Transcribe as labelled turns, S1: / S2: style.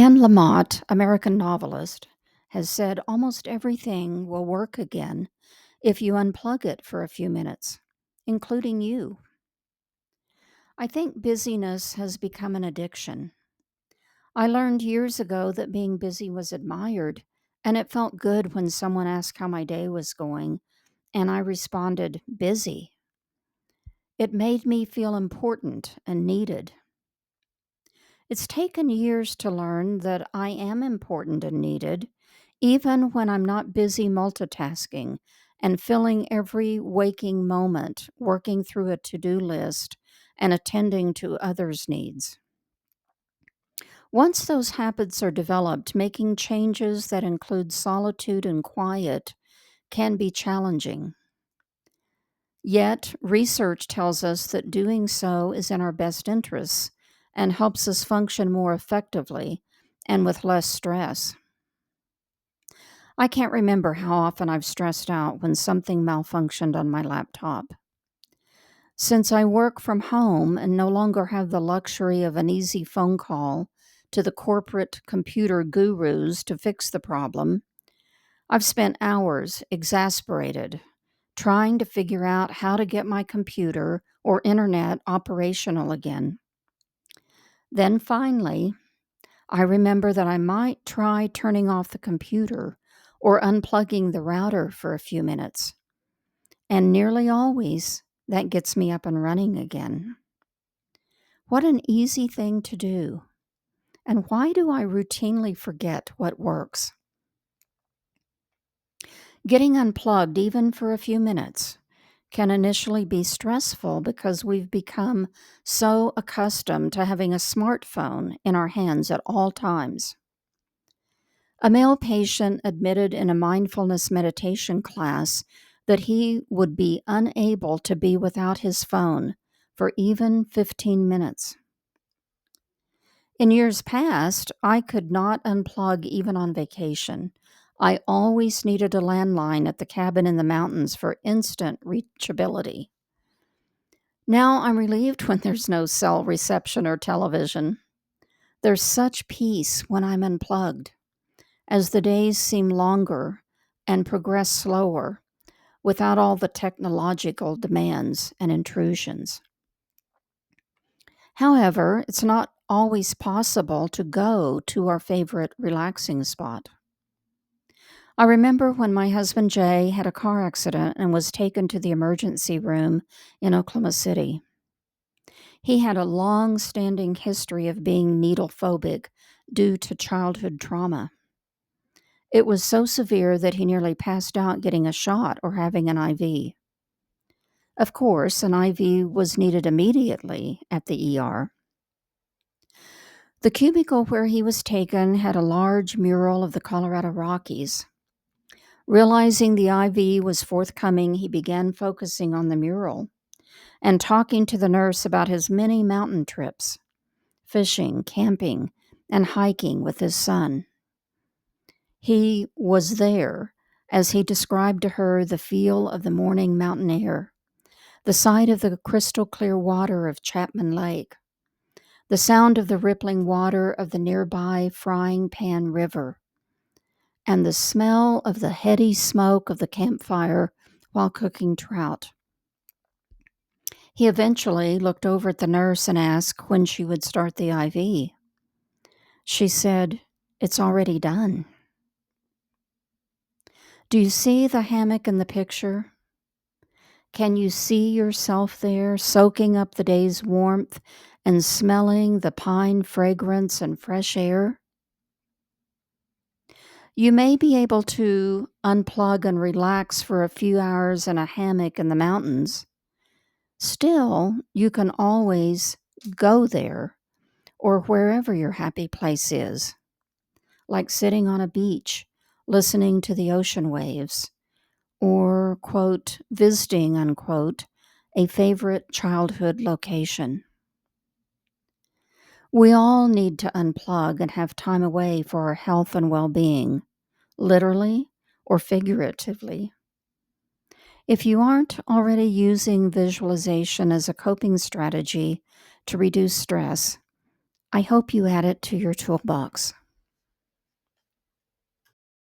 S1: Anne Lamott, American novelist, has said almost everything will work again if you unplug it for a few minutes, including you. I think busyness has become an addiction. I learned years ago that being busy was admired, and it felt good when someone asked how my day was going, and I responded, busy. It made me feel important and needed. It's taken years to learn that I am important and needed, even when I'm not busy multitasking and filling every waking moment, working through a to do list, and attending to others' needs. Once those habits are developed, making changes that include solitude and quiet can be challenging. Yet, research tells us that doing so is in our best interests and helps us function more effectively and with less stress. I can't remember how often I've stressed out when something malfunctioned on my laptop. Since I work from home and no longer have the luxury of an easy phone call to the corporate computer gurus to fix the problem, I've spent hours exasperated trying to figure out how to get my computer or internet operational again. Then finally, I remember that I might try turning off the computer or unplugging the router for a few minutes. And nearly always, that gets me up and running again. What an easy thing to do. And why do I routinely forget what works? Getting unplugged, even for a few minutes, can initially be stressful because we've become so accustomed to having a smartphone in our hands at all times. A male patient admitted in a mindfulness meditation class that he would be unable to be without his phone for even 15 minutes. In years past, I could not unplug even on vacation. I always needed a landline at the cabin in the mountains for instant reachability. Now I'm relieved when there's no cell reception or television. There's such peace when I'm unplugged, as the days seem longer and progress slower without all the technological demands and intrusions. However, it's not always possible to go to our favorite relaxing spot. I remember when my husband Jay had a car accident and was taken to the emergency room in Oklahoma City. He had a long-standing history of being needle phobic due to childhood trauma. It was so severe that he nearly passed out getting a shot or having an IV. Of course, an IV was needed immediately at the ER. The cubicle where he was taken had a large mural of the Colorado Rockies. Realizing the IV was forthcoming, he began focusing on the mural and talking to the nurse about his many mountain trips, fishing, camping, and hiking with his son. He was there as he described to her the feel of the morning mountain air, the sight of the crystal clear water of Chapman Lake, the sound of the rippling water of the nearby Frying Pan River, and the smell of the heady smoke of the campfire while cooking trout. He eventually looked over at the nurse and asked when she would start the IV. She said, "It's already done." Do you see the hammock in the picture? Can you see yourself there, soaking up the day's warmth and smelling the pine fragrance and fresh air? You may be able to unplug and relax for a few hours in a hammock in the mountains. Still, you can always go there or wherever your happy place is, like sitting on a beach, listening to the ocean waves, or, quote, visiting, unquote, a favorite childhood location. We all need to unplug and have time away for our health and well-being, literally or figuratively. If you aren't already using visualization as a coping strategy to reduce stress, I hope you add it to your toolbox.